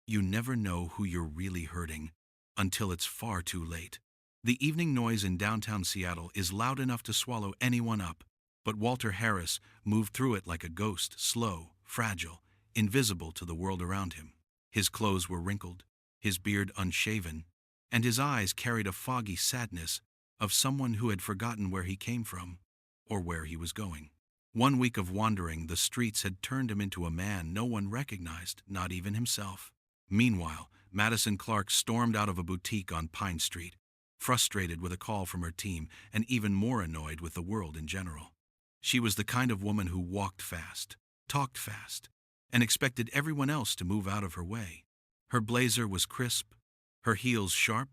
You never know who you're really hurting until it's far too late. The evening noise in downtown Seattle is loud enough to swallow anyone up, but Walter Harris moved through it like a ghost, slow, fragile, invisible to the world around him. His clothes were wrinkled, his beard unshaven, and his eyes carried a foggy sadness of someone who had forgotten where he came from or where he was going. 1 week of wandering the streets had turned him into a man no one recognized, not even himself. Meanwhile, Madison Clark stormed out of a boutique on Pine Street, frustrated with a call from her team and even more annoyed with the world in general. She was the kind of woman who walked fast, talked fast, and expected everyone else to move out of her way. Her blazer was crisp, her heels sharp,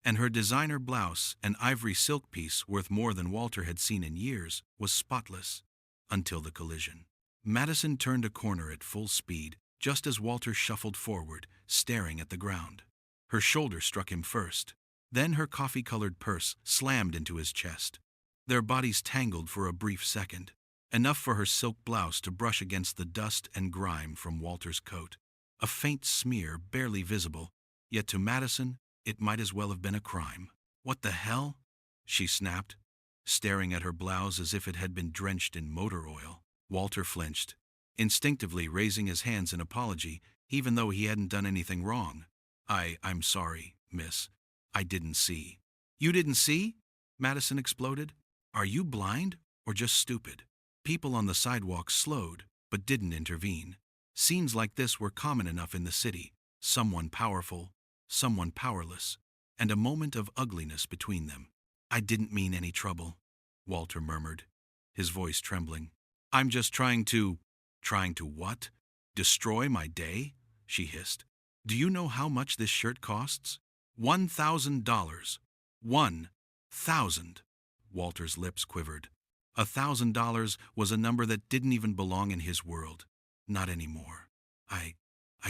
and her designer blouse, an ivory silk piece worth more than Walter had seen in years, was spotless. Until the collision. Madison turned a corner at full speed, just as Walter shuffled forward, staring at the ground. Her shoulder struck him first. Then her coffee-colored purse slammed into his chest. Their bodies tangled for a brief second, enough for her silk blouse to brush against the dust and grime from Walter's coat. A faint smear, barely visible, yet to Madison, it might as well have been a crime. "What the hell?" she snapped, staring at her blouse as if it had been drenched in motor oil. Walter flinched, instinctively raising his hands in apology, even though he hadn't done anything wrong. I'm sorry, miss. I didn't see." "You didn't see?" Madison exploded. "Are you blind or just stupid?" People on the sidewalk slowed, but didn't intervene. Scenes like this were common enough in the city. Someone powerful, someone powerless, and a moment of ugliness between them. "I didn't mean any trouble," Walter murmured, his voice trembling. "I'm just trying to—" "Trying to what? Destroy my day?" she hissed. "Do you know how much this shirt costs? $1,000. 1,000. Walter's lips quivered. $1,000 was a number that didn't even belong in his world. Not anymore. I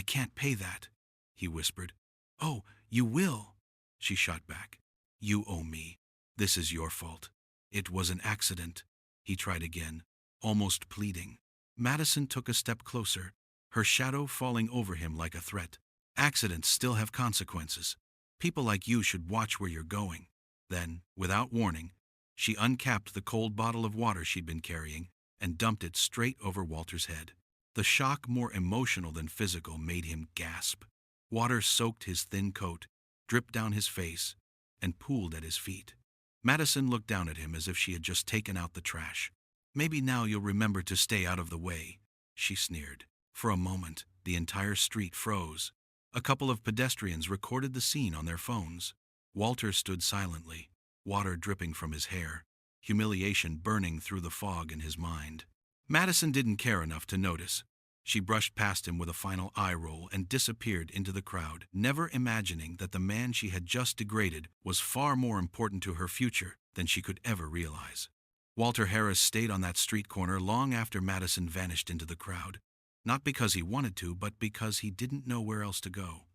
can't pay that," he whispered. "Oh, you will," she shot back. "You owe me. This is your fault. It was an accident." He tried again, almost pleading. Madison took a step closer, her shadow falling over him like a threat. "Accidents still have consequences. People like you should watch where you're going." Then, without warning, she uncapped the cold bottle of water she'd been carrying and dumped it straight over Walter's head. The shock, more emotional than physical, made him gasp. Water soaked his thin coat, dripped down his face, and pooled at his feet. Madison looked down at him as if she had just taken out the trash. "Maybe now you'll remember to stay out of the way," she sneered. For a moment, the entire street froze. A couple of pedestrians recorded the scene on their phones. Walter stood silently, water dripping from his hair, humiliation burning through the fog in his mind. Madison didn't care enough to notice. She brushed past him with a final eye roll and disappeared into the crowd, never imagining that the man she had just degraded was far more important to her future than she could ever realize. Walter Harris stayed on that street corner long after Madison vanished into the crowd, not because he wanted to, but because he didn't know where else to go.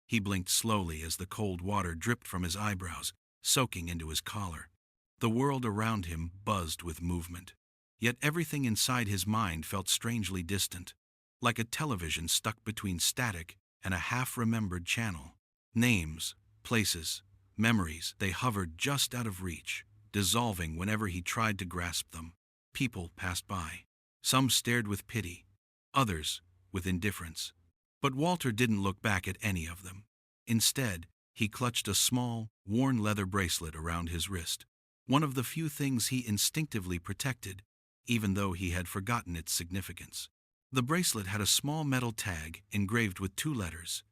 He blinked slowly as the cold water dripped from his eyebrows, soaking into his collar. The world around him buzzed with movement, yet everything inside his mind felt strangely distant, like a television stuck between static and a half-remembered channel. Names, places, memories, they hovered just out of reach, dissolving whenever he tried to grasp them. People passed by. Some stared with pity, others with indifference. But Walter didn't look back at any of them. Instead, he clutched a small, worn leather bracelet around his wrist, one of the few things he instinctively protected, even though he had forgotten its significance. The bracelet had a small metal tag engraved with 2 letters,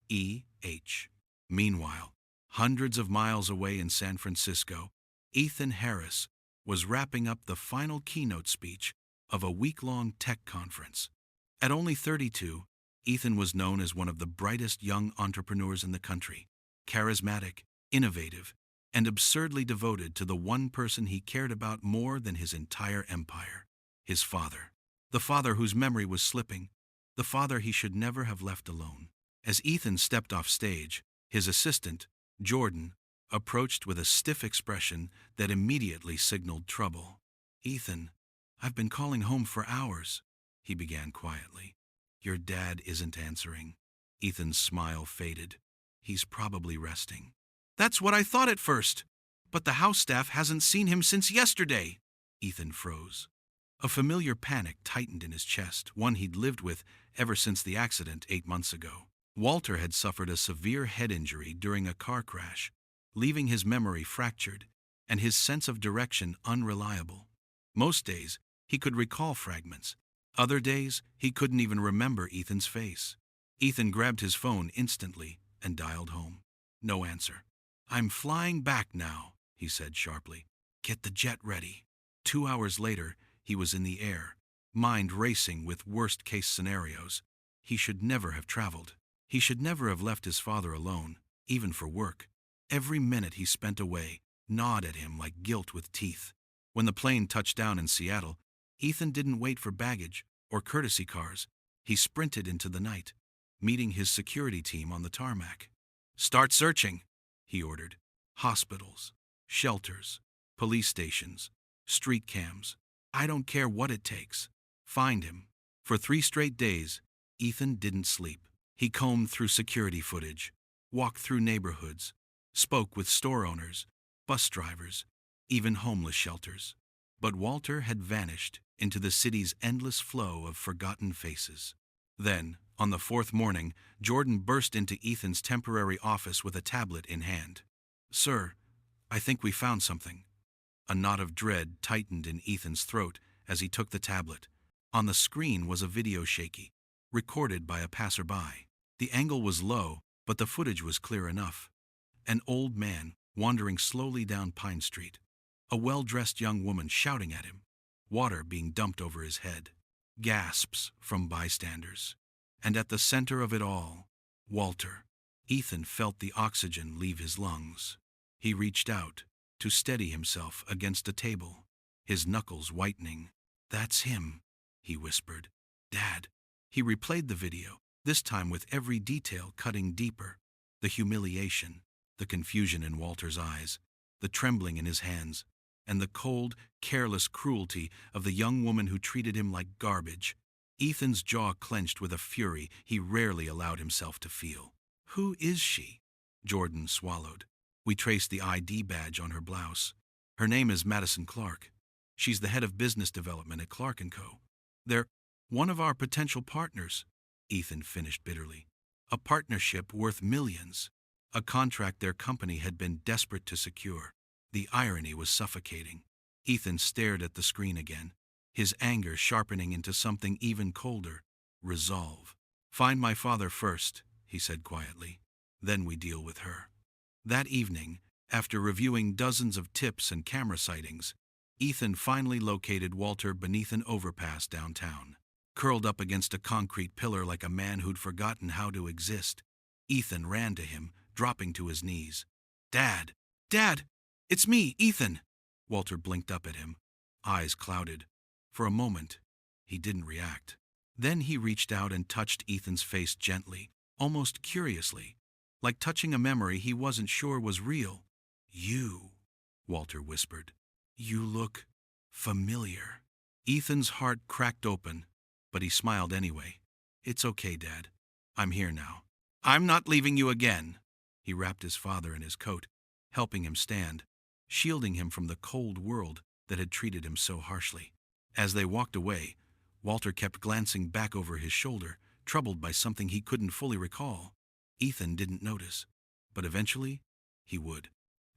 E.H. Meanwhile, hundreds of miles away in San Francisco, Ethan Harris was wrapping up the final keynote speech of a week-long tech conference. At only 32, Ethan was known as one of the brightest young entrepreneurs in the country, charismatic, innovative, and absurdly devoted to the one person he cared about more than his entire empire, his father. The father whose memory was slipping, the father he should never have left alone. As Ethan stepped off stage, his assistant, Jordan, approached with a stiff expression that immediately signaled trouble. "Ethan, I've been calling home for hours," he began quietly. "Your dad isn't answering." Ethan's smile faded. He's probably resting. That's what I thought at first. But the house staff hasn't seen him since yesterday. Ethan froze. A familiar panic tightened in his chest, one he'd lived with ever since the accident 8 months ago. Walter had suffered a severe head injury during a car crash, leaving his memory fractured and his sense of direction unreliable. Most days, he could recall fragments. Other days, he couldn't even remember Ethan's face. Ethan grabbed his phone instantly and dialed home. No answer. I'm flying back now, he said sharply. Get the jet ready. 2 hours later, he was in the air, mind racing with worst-case scenarios. He should never have traveled. He should never have left his father alone, even for work. Every minute he spent away gnawed at him like guilt with teeth. When the plane touched down in Seattle, Ethan didn't wait for baggage or courtesy cars. He sprinted into the night, meeting his security team on the tarmac. Start searching, he ordered. Hospitals, shelters, police stations, street cams. I don't care what it takes. Find him. For 3 straight days, Ethan didn't sleep. He combed through security footage, walked through neighborhoods, spoke with store owners, bus drivers, even homeless shelters. But Walter had vanished into the city's endless flow of forgotten faces. Then, on the 4th morning, Jordan burst into Ethan's temporary office with a tablet in hand. Sir, I think we found something. A knot of dread tightened in Ethan's throat as he took the tablet. On the screen was a video shaky, recorded by a passerby. The angle was low, but the footage was clear enough. An old man wandering slowly down Pine Street. A well-dressed young woman shouting at him. Water being dumped over his head. Gasps from bystanders. And at the center of it all, Walter. Ethan felt the oxygen leave his lungs. He reached out to steady himself against a table, his knuckles whitening. That's him, he whispered. Dad. He replayed the video, this time with every detail cutting deeper. The humiliation, the confusion in Walter's eyes, the trembling in his hands, and the cold, careless cruelty of the young woman who treated him like garbage. Ethan's jaw clenched with a fury he rarely allowed himself to feel. Who is she? Jordan swallowed. We traced the ID badge on her blouse. Her name is Madison Clark. She's the head of business development at Clark & Co. They're one of our potential partners, Ethan finished bitterly. A partnership worth millions. A contract their company had been desperate to secure. The irony was suffocating. Ethan stared at the screen again, his anger sharpening into something even colder. Resolve. Find my father first, he said quietly. Then we deal with her. That evening, after reviewing dozens of tips and camera sightings, Ethan finally located Walter beneath an overpass downtown. Curled up against a concrete pillar like a man who'd forgotten how to exist, Ethan ran to him, dropping to his knees. Dad! Dad! It's me, Ethan! Walter blinked up at him, eyes clouded. For a moment, he didn't react. Then he reached out and touched Ethan's face gently, almost curiously, like touching a memory he wasn't sure was real. You, Walter whispered. You look familiar. Ethan's heart cracked open, but he smiled anyway. It's okay, Dad. I'm here now. I'm not leaving you again. He wrapped his father in his coat, helping him stand, shielding him from the cold world that had treated him so harshly. As they walked away, Walter kept glancing back over his shoulder, troubled by something he couldn't fully recall. Ethan didn't notice, but eventually he would.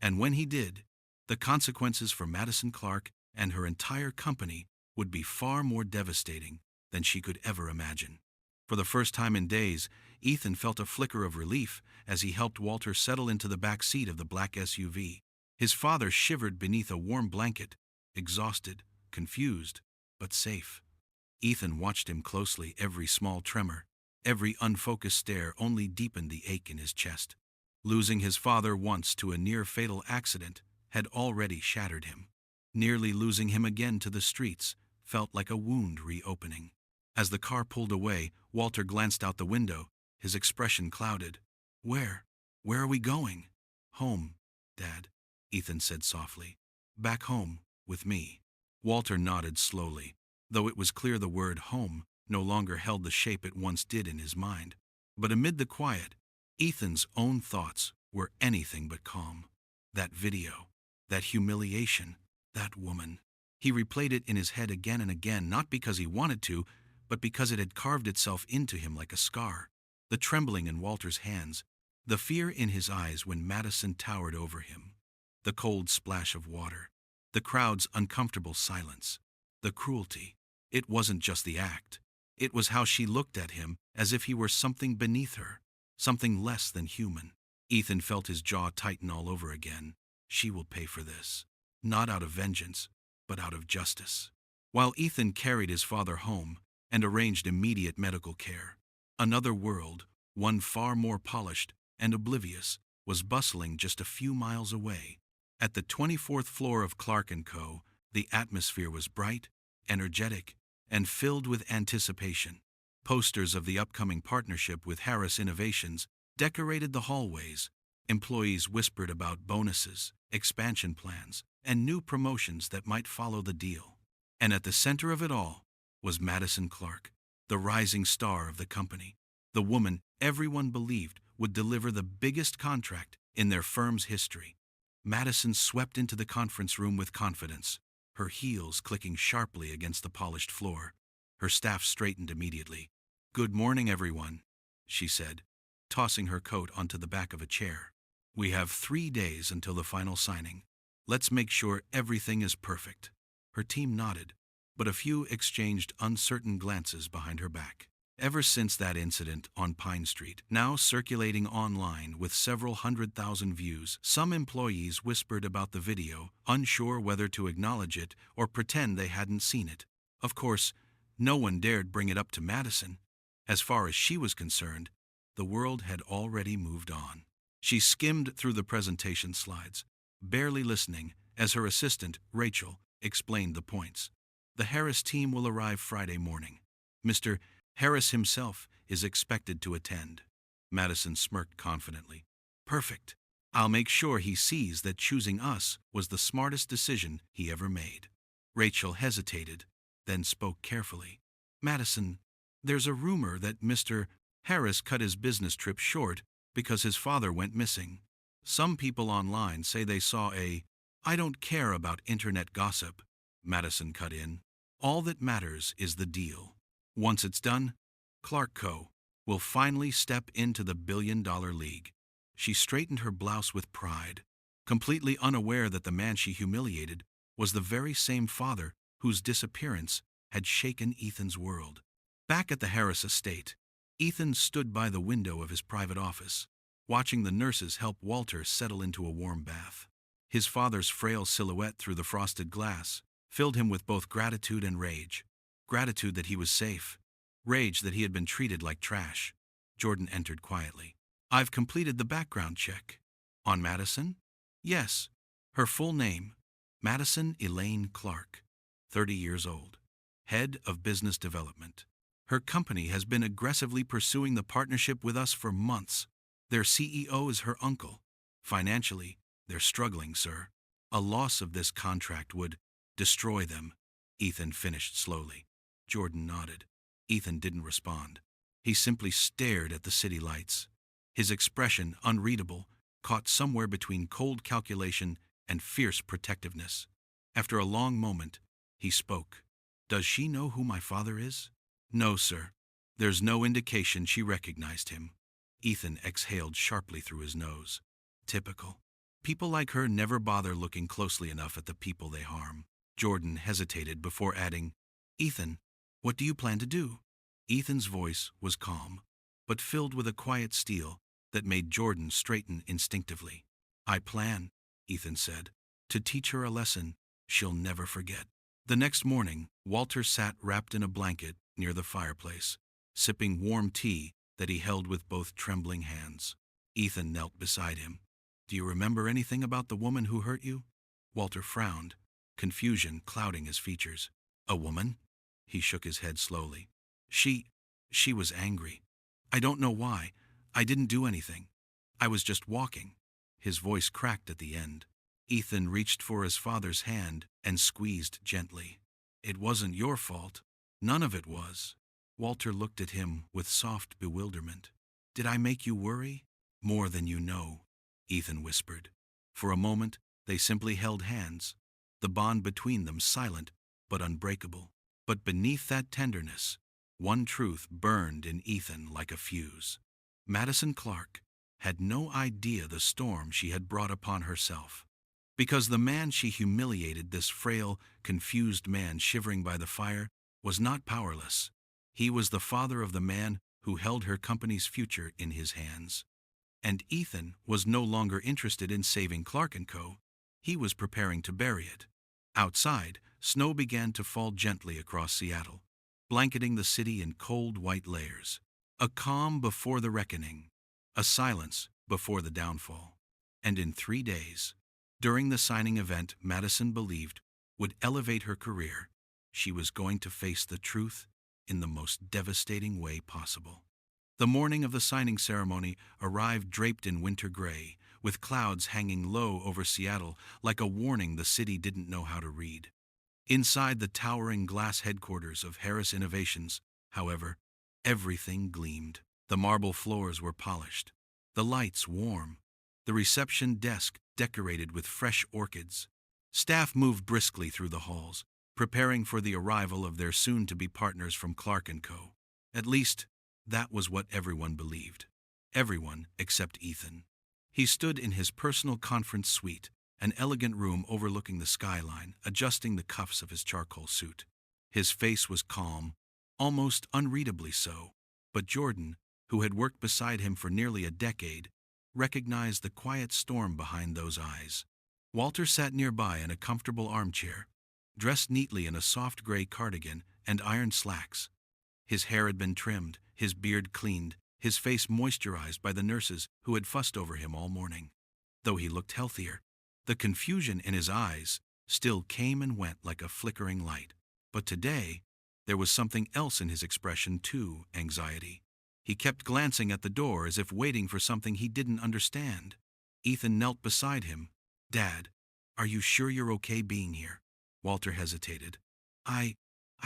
And when he did, the consequences for Madison Clark and her entire company would be far more devastating than she could ever imagine. For the first time in days, Ethan felt a flicker of relief as he helped Walter settle into the back seat of the black SUV. His father shivered beneath a warm blanket, exhausted, confused, but safe. Ethan watched him closely. Every small tremor, every unfocused stare only deepened the ache in his chest. Losing his father once to a near-fatal accident had already shattered him. Nearly losing him again to the streets felt like a wound reopening. As the car pulled away, Walter glanced out the window, his expression clouded. Where are we going? Home, Dad, Ethan said softly. Back home, with me. Walter nodded slowly, though it was clear the word home no longer held the shape it once did in his mind. But amid the quiet, Ethan's own thoughts were anything but calm. That video, that humiliation, that woman. He replayed it in his head again and again, not because he wanted to, but because it had carved itself into him like a scar. The trembling in Walter's hands, the fear in his eyes when Madison towered over him, the cold splash of water, the crowd's uncomfortable silence, the cruelty. It wasn't just the act. It was how she looked at him as if he were something beneath her, something less than human. Ethan felt his jaw tighten all over again. She will pay for this. Not out of vengeance, but out of justice. While Ethan carried his father home and arranged immediate medical care, another world, one far more polished and oblivious, was bustling just a few miles away. At the 24th floor of Clark & Co., the atmosphere was bright, energetic, and filled with anticipation. Posters of the upcoming partnership with Harris Innovations decorated the hallways. Employees whispered about bonuses, expansion plans, and new promotions that might follow the deal. And at the center of it all was Madison Clark, the rising star of the company, the woman everyone believed would deliver the biggest contract in their firm's history. Madison swept into the conference room with confidence, her heels clicking sharply against the polished floor. Her staff straightened immediately. "Good morning, everyone," she said, tossing her coat onto the back of a chair. "We have 3 days until the final signing. Let's make sure everything is perfect." Her team nodded, but a few exchanged uncertain glances behind her back. Ever since that incident on Pine Street, now circulating online with several 100,000 views, some employees whispered about the video, unsure whether to acknowledge it or pretend they hadn't seen it. Of course, no one dared bring it up to Madison. As far as she was concerned, the world had already moved on. She skimmed through the presentation slides, barely listening as her assistant, Rachel, explained the points. The Harris team will arrive Friday morning. Mr. Harris himself is expected to attend. Madison smirked confidently. "Perfect. I'll make sure he sees that choosing us was the smartest decision he ever made." Rachel hesitated, then spoke carefully. "Madison, there's a rumor that Mr. Harris cut his business trip short because his father went missing. Some people online say they saw a—" "I don't care about internet gossip," Madison cut in. "All that matters is the deal. Once it's done, Clark Co. will finally step into the billion-dollar league." She straightened her blouse with pride, completely unaware that the man she humiliated was the very same father whose disappearance had shaken Ethan's world. Back at the Harris estate, Ethan stood by the window of his private office, watching the nurses help Walter settle into a warm bath. His father's frail silhouette through the frosted glass filled him with both gratitude and rage. Gratitude that he was safe, rage that he had been treated like trash. Jordan entered quietly. "I've completed the background check." "On Madison?" "Yes. Her full name, Madison Elaine Clark, 30 years old, head of business development. Her company has been aggressively pursuing the partnership with us for months. Their CEO is her uncle. Financially, they're struggling, sir. A loss of this contract would destroy them," Ethan finished slowly. Jordan nodded. Ethan didn't respond. He simply stared at the city lights, his expression unreadable, caught somewhere between cold calculation and fierce protectiveness. After a long moment, he spoke. "Does she know who my father is?" "No, sir. There's no indication she recognized him." Ethan exhaled sharply through his nose. Typical. People like her never bother looking closely enough at the people they harm. Jordan hesitated before adding, "Ethan, what do you plan to do?" Ethan's voice was calm, but filled with a quiet steel that made Jordan straighten instinctively. "I plan," Ethan said, "to teach her a lesson she'll never forget." The next morning, Walter sat wrapped in a blanket near the fireplace, sipping warm tea that he held with both trembling hands. Ethan knelt beside him. "Do you remember anything about the woman who hurt you?" Walter frowned, confusion clouding his features. "A woman?" He shook his head slowly. She was angry. I don't know why. I didn't do anything. I was just walking." His voice cracked at the end. Ethan reached for his father's hand and squeezed gently. "It wasn't your fault. None of it was." Walter looked at him with soft bewilderment. Did I make you worry? More than you know, Ethan whispered. For a moment, they simply held hands, the bond between them silent but unbreakable. But beneath that tenderness, one truth burned in Ethan like a fuse. Madison Clark had no idea the storm she had brought upon herself. Because the man she humiliated, this frail, confused man shivering by the fire, was not powerless. He was the father of the man who held her company's future in his hands. And Ethan was no longer interested in saving Clark & Co. He was preparing to bury it. Outside, snow began to fall gently across Seattle, blanketing the city in cold white layers. A calm before the reckoning, a silence before the downfall. And in 3 days, during the signing event Madison believed would elevate her career, she was going to face the truth in the most devastating way possible. The morning of the signing ceremony arrived draped in winter gray, with clouds hanging low over Seattle like a warning the city didn't know how to read. Inside the towering glass headquarters of Harris Innovations, however, everything gleamed. The marble floors were polished, the lights warm, the reception desk decorated with fresh orchids. Staff moved briskly through the halls, preparing for the arrival of their soon-to-be partners from Clark & Co. At least, that was what everyone believed. Everyone except Ethan. He stood in his personal conference suite, an elegant room overlooking the skyline, adjusting the cuffs of his charcoal suit. His face was calm, almost unreadably so, but Jordan, who had worked beside him for nearly a decade, recognized the quiet storm behind those eyes. Walter sat nearby in a comfortable armchair, dressed neatly in a soft gray cardigan and iron slacks. His hair had been trimmed, his beard cleaned, his face moisturized by the nurses who had fussed over him all morning. Though he looked healthier, the confusion in his eyes still came and went like a flickering light. But today, there was something else in his expression too: anxiety. He kept glancing at the door as if waiting for something he didn't understand. Ethan knelt beside him. "Dad, are you sure you're okay being here?" Walter hesitated. I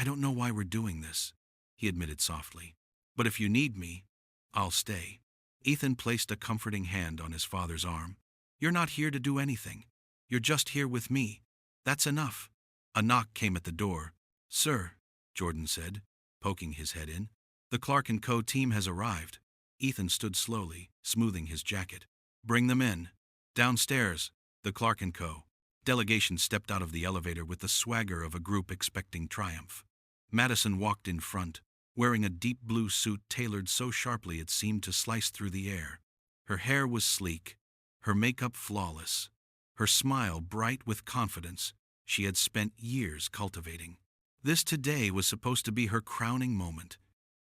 don't know why we're doing this," he admitted softly. "But if you need me, I'll stay." Ethan placed a comforting hand on his father's arm. "You're not here to do anything. You're just here with me. That's enough." A knock came at the door. "Sir," Jordan said, poking his head in. "The Clark & Co. team has arrived." Ethan stood slowly, smoothing his jacket. "Bring them in." Downstairs, the Clark & Co. delegation stepped out of the elevator with the swagger of a group expecting triumph. Madison walked in front, wearing a deep blue suit tailored so sharply it seemed to slice through the air. Her hair was sleek, her makeup flawless, her smile bright with confidence she had spent years cultivating. This today was supposed to be her crowning moment.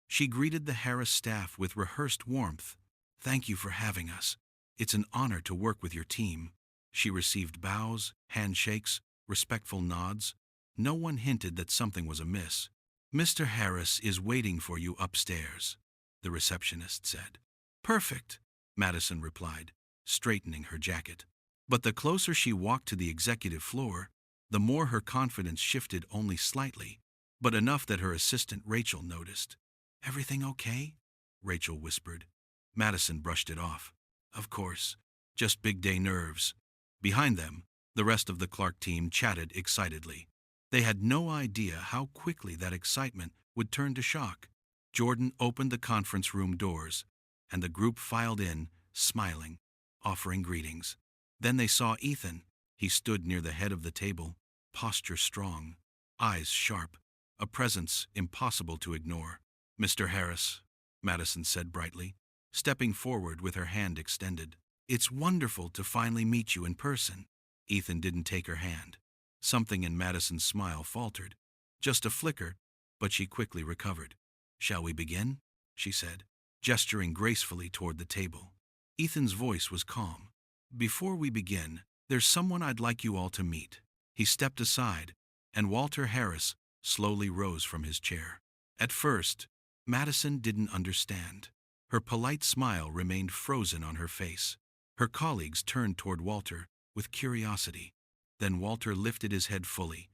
She greeted the Harris staff with rehearsed warmth. "Thank you for having us. It's an honor to work with your team." She received bows, handshakes, respectful nods. No one hinted that something was amiss. "Mr. Harris is waiting for you upstairs," the receptionist said. "Perfect," Madison replied, straightening her jacket. But the closer she walked to the executive floor, the more her confidence shifted only slightly, but enough that her assistant Rachel noticed. "Everything okay?" Rachel whispered. Madison brushed it off. "Of course, just big day nerves." Behind them, the rest of the Clark team chatted excitedly. They had no idea how quickly that excitement would turn to shock. Jordan opened the conference room doors, and the group filed in, smiling, offering greetings. Then they saw Ethan. He stood near the head of the table, posture strong, eyes sharp, a presence impossible to ignore. "Mr. Harris," Madison said brightly, stepping forward with her hand extended. "It's wonderful to finally meet you in person." Ethan didn't take her hand. Something in Madison's smile faltered. Just a flicker, but she quickly recovered. "Shall we begin?" she said, gesturing gracefully toward the table. Ethan's voice was calm. "Before we begin, there's someone I'd like you all to meet." He stepped aside, and Walter Harris slowly rose from his chair. At first, Madison didn't understand. Her polite smile remained frozen on her face. Her colleagues turned toward Walter with curiosity. Then Walter lifted his head fully,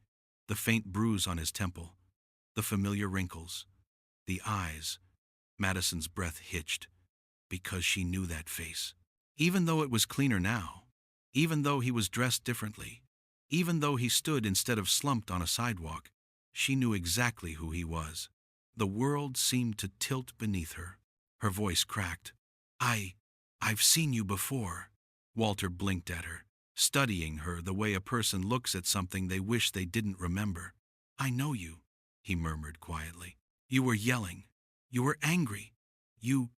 the faint bruise on his temple, the familiar wrinkles, the eyes. Madison's breath hitched. because she knew that face. Even though it was cleaner now, even though he was dressed differently, even though he stood instead of slumped on a sidewalk, she knew exactly who he was. The world seemed to tilt beneath her. Her voice cracked. I've seen you before. Walter blinked at her, studying her the way a person looks at something they wish they didn't remember. I know you, he murmured quietly. You were yelling. You were angry. You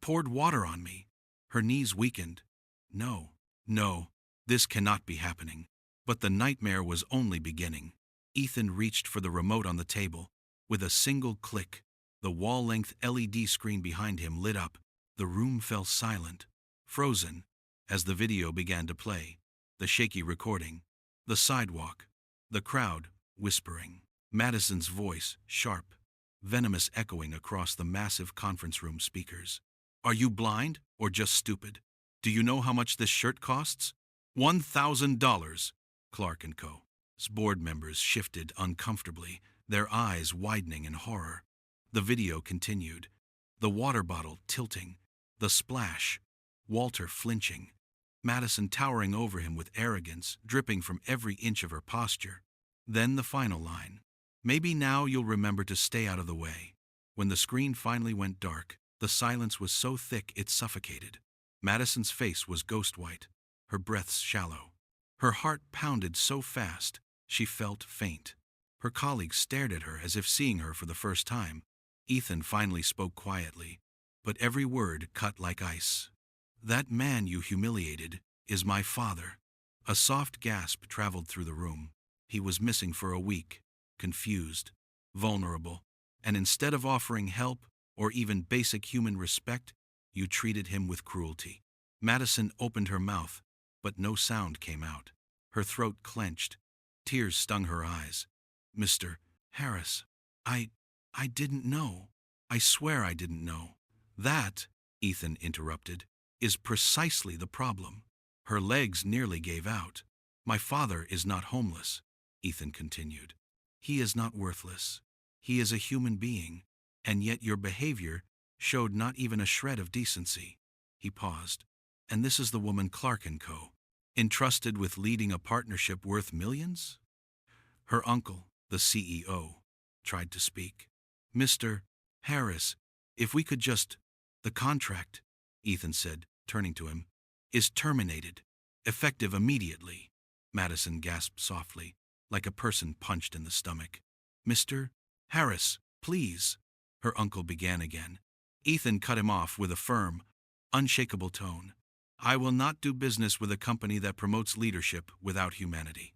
poured water on me. Her knees weakened. No, no, this cannot be happening. But the nightmare was only beginning. Ethan reached for the remote on the table. With a single click, the wall-length LED screen behind him lit up. The room fell silent, frozen, as the video began to play. The shaky recording, the sidewalk, the crowd whispering. Madison's voice, sharp, venomous, echoing across the massive conference room speakers. Are you blind or just stupid? Do you know how much this shirt costs? $1,000. Clark & Co.'s board members shifted uncomfortably, their eyes widening in horror. The video continued, the water bottle tilting, the splash, Walter flinching, Madison towering over him with arrogance dripping from every inch of her posture. Then the final line. Maybe now you'll remember to stay out of the way. When the screen finally went dark, the silence was so thick it suffocated. Madison's face was ghost white, her breaths shallow. Her heart pounded so fast, she felt faint. Her colleagues stared at her as if seeing her for the first time. Ethan finally spoke quietly, but every word cut like ice. That man you humiliated is my father. A soft gasp traveled through the room. He was missing for a week, confused, vulnerable, and instead of offering help or even basic human respect, you treated him with cruelty. Madison opened her mouth, but no sound came out. Her throat clenched. Tears stung her eyes. Mr. Harris, I didn't know. I swear I didn't know. That, Ethan interrupted, is precisely the problem. Her legs nearly gave out. My father is not homeless, Ethan continued. He is not worthless. He is a human being, and yet your behavior showed not even a shred of decency. He paused. And this is the woman Clark & Co., entrusted with leading a partnership worth millions? Her uncle, the CEO, tried to speak. Mr. Harris, if we could just... The contract, Ethan said, turning to him, is terminated, effective immediately. Madison gasped softly, like a person punched in the stomach. Mr. Harris, please, her uncle began again. Ethan cut him off with a firm, unshakable tone. I will not do business with a company that promotes leadership without humanity.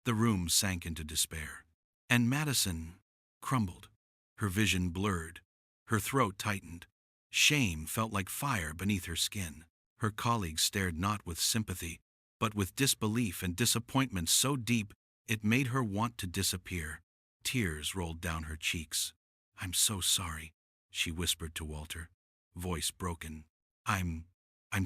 The room sank into despair. And Madison crumbled. Her vision blurred. Her throat tightened. Shame felt like fire beneath her skin. Her colleagues stared not with sympathy, but with disbelief and disappointment so deep it made her want to disappear. Tears rolled down her cheeks. I'm so sorry, she whispered to Walter, voice broken. I'm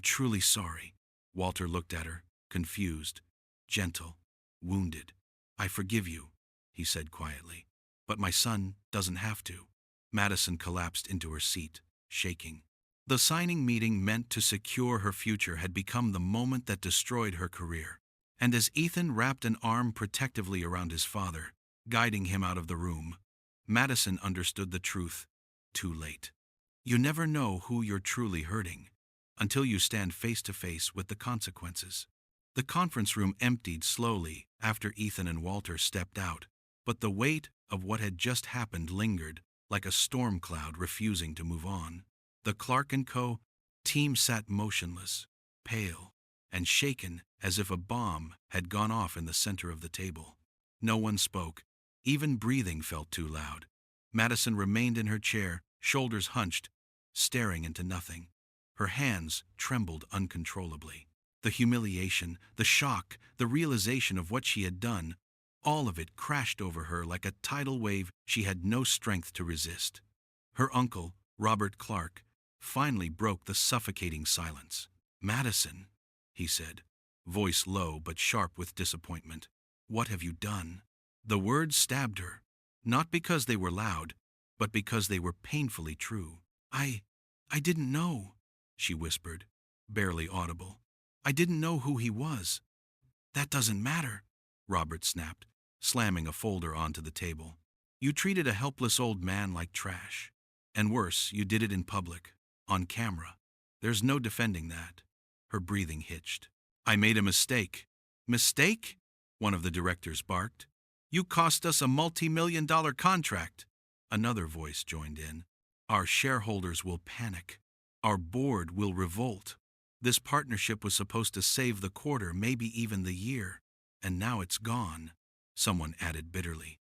truly sorry. Walter looked at her, confused, gentle, wounded. I forgive you, he said quietly. But my son doesn't have to. Madison collapsed into her seat, shaking. The signing meeting meant to secure her future had become the moment that destroyed her career. And as Ethan wrapped an arm protectively around his father, guiding him out of the room, Madison understood the truth too late. You never know who you're truly hurting until you stand face to face with the consequences. The conference room emptied slowly after Ethan and Walter stepped out, but the weight of what had just happened lingered, like a storm cloud refusing to move on. The Clark & Co. team sat motionless, pale, and shaken as if a bomb had gone off in the center of the table. No one spoke. Even breathing felt too loud. Madison remained in her chair, shoulders hunched, staring into nothing. Her hands trembled uncontrollably. The humiliation, the shock, the realization of what she had done, all of it crashed over her like a tidal wave she had no strength to resist. Her uncle, Robert Clark, finally broke the suffocating silence. Madison, he said, voice low but sharp with disappointment. What have you done? The words stabbed her, not because they were loud, but because they were painfully true. I didn't know. she whispered, barely audible. I didn't know who he was. That doesn't matter, Robert snapped, slamming a folder onto the table. You treated a helpless old man like trash. And worse, you did it in public, on camera. There's no defending that. Her breathing hitched. I made a mistake. Mistake? One of the directors barked. You cost us a multi-million-dollar contract. Another voice joined in. Our shareholders will panic. Our board will revolt. This partnership was supposed to save the quarter, maybe even the year. And now it's gone, someone added bitterly.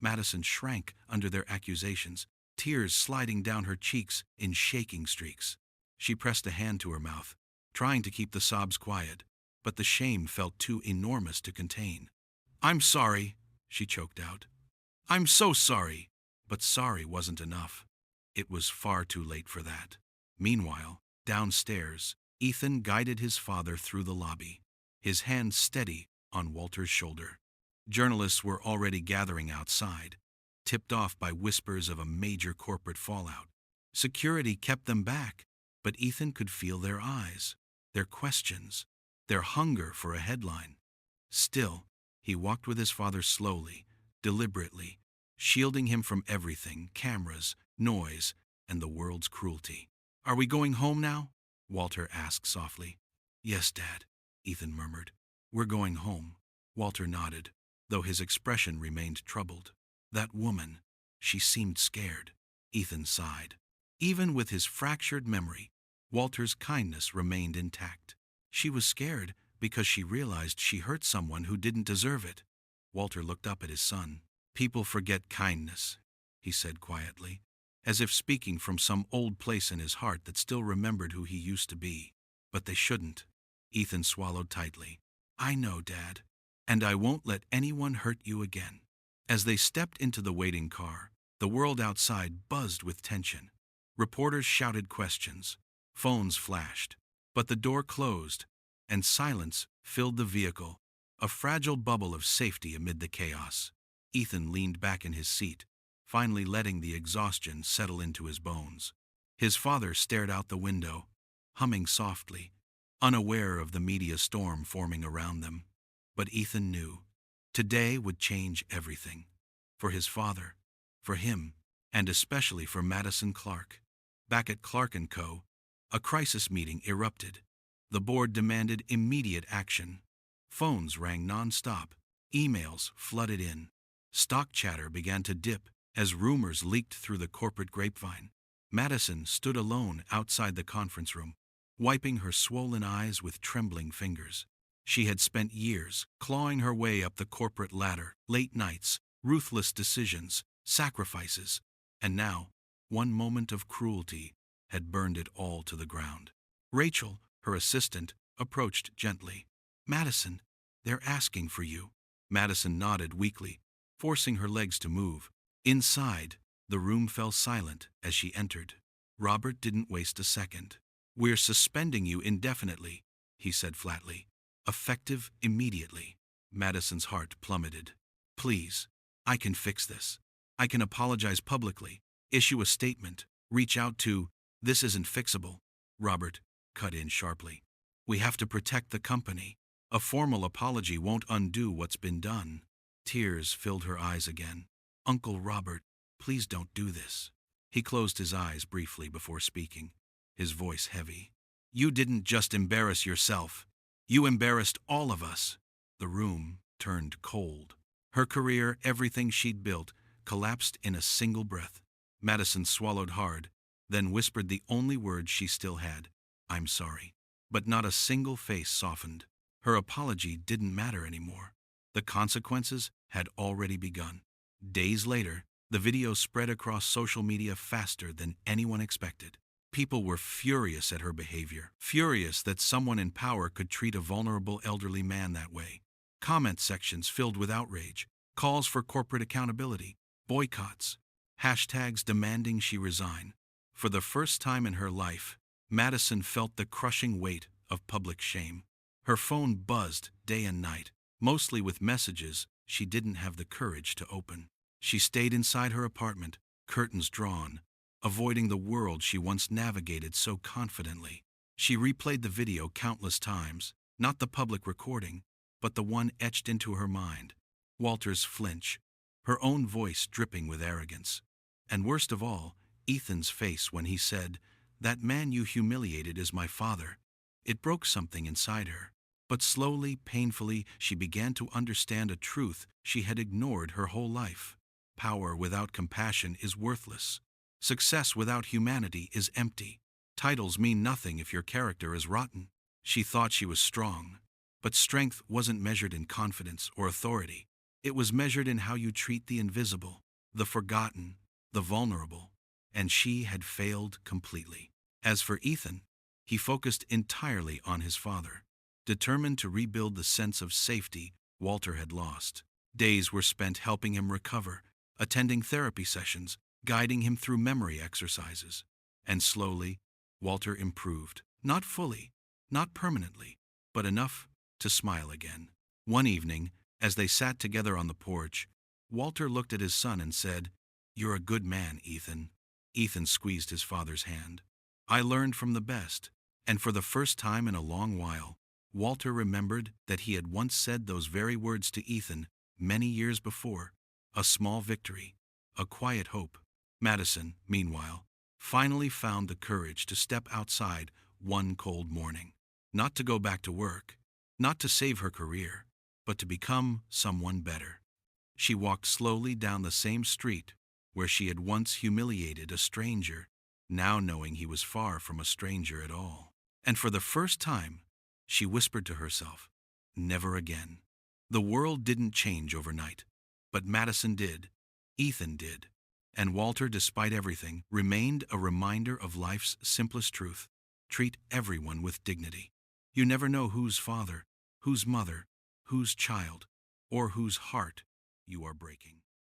Madison shrank under their accusations, tears sliding down her cheeks in shaking streaks. She pressed a hand to her mouth, trying to keep the sobs quiet, but the shame felt too enormous to contain. I'm sorry, she choked out. I'm so sorry. But sorry wasn't enough. It was far too late for that. Meanwhile, downstairs, Ethan guided his father through the lobby, his hand steady on Walter's shoulder. Journalists were already gathering outside, tipped off by whispers of a major corporate fallout. Security kept them back, but Ethan could feel their eyes, their questions, their hunger for a headline. Still, he walked with his father slowly, deliberately, shielding him from everything, cameras, noise, and the world's cruelty. Are we going home now? Walter asked softly. Yes, Dad, Ethan murmured. We're going home. Walter nodded, though his expression remained troubled. That woman, she seemed scared. Ethan sighed. Even with his fractured memory, Walter's kindness remained intact. She was scared because she realized she hurt someone who didn't deserve it. Walter looked up at his son. People forget kindness, he said quietly, as if speaking from some old place in his heart that still remembered who he used to be. But they shouldn't. Ethan swallowed tightly. I know, Dad, and I won't let anyone hurt you again. As they stepped into the waiting car, the world outside buzzed with tension. Reporters shouted questions. Phones flashed. But the door closed, and silence filled the vehicle, a fragile bubble of safety amid the chaos. Ethan leaned back in his seat, finally letting the exhaustion settle into his bones. His father stared out the window, humming softly, unaware of the media storm forming around them. But Ethan knew. Today would change everything. For his father, for him, and especially for Madison Clark. Back at Clark & Co., a crisis meeting erupted. The board demanded immediate action. Phones rang non-stop. Emails flooded in. Stock chatter began to dip as rumors leaked through the corporate grapevine. Madison stood alone outside the conference room, wiping her swollen eyes with trembling fingers. She had spent years clawing her way up the corporate ladder, late nights, ruthless decisions, sacrifices, and now, one moment of cruelty had burned it all to the ground. Rachel, her assistant, approached gently. Madison, they're asking for you. Madison nodded weakly, forcing her legs to move. Inside, the room fell silent as she entered. Robert didn't waste a second. We're suspending you indefinitely, he said flatly. Effective immediately. Madison's heart plummeted. Please, I can fix this. I can apologize publicly, issue a statement, reach out to, this isn't fixable. Robert cut in sharply. We have to protect the company. A formal apology won't undo what's been done. Tears filled her eyes again. Uncle Robert, please don't do this. He closed his eyes briefly before speaking, his voice heavy. You didn't just embarrass yourself. You embarrassed all of us. The room turned cold. Her career, everything she'd built, collapsed in a single breath. Madison swallowed hard, then whispered the only word she still had. I'm sorry. But not a single face softened. Her apology didn't matter anymore. The consequences had already begun. Days later, the video spread across social media faster than anyone expected. People were furious at her behavior, furious that someone in power could treat a vulnerable elderly man that way. Comment sections filled with outrage, calls for corporate accountability, boycotts, hashtags demanding she resign. For the first time in her life, Madison felt the crushing weight of public shame. Her phone buzzed day and night, mostly with messages she didn't have the courage to open. She stayed inside her apartment, curtains drawn, avoiding the world she once navigated so confidently. She replayed the video countless times, not the public recording, but the one etched into her mind. Walter's flinch, her own voice dripping with arrogance. And worst of all, Ethan's face when he said, "That man you humiliated is my father." It broke something inside her. But slowly, painfully, she began to understand a truth she had ignored her whole life. Power without compassion is worthless. Success without humanity is empty. Titles mean nothing if your character is rotten. She thought she was strong. But strength wasn't measured in confidence or authority. It was measured in how you treat the invisible, the forgotten, the vulnerable. And she had failed completely. As for Ethan, he focused entirely on his father, determined to rebuild the sense of safety Walter had lost. Days were spent helping him recover, attending therapy sessions, guiding him through memory exercises. And slowly, Walter improved. Not fully, not permanently, but enough to smile again. One evening, as they sat together on the porch, Walter looked at his son and said, "You're a good man, Ethan." Ethan squeezed his father's hand. "I learned from the best." And for the first time in a long while, Walter remembered that he had once said those very words to Ethan many years before. A small victory, a quiet hope. Madison, meanwhile, finally found the courage to step outside one cold morning. Not to go back to work, not to save her career, but to become someone better. She walked slowly down the same street where she had once humiliated a stranger, now knowing he was far from a stranger at all. And for the first time, she whispered to herself, "Never again." The world didn't change overnight, but Madison did, Ethan did, and Walter, despite everything, remained a reminder of life's simplest truth: treat everyone with dignity. You never know whose father, whose mother, whose child, or whose heart you are breaking.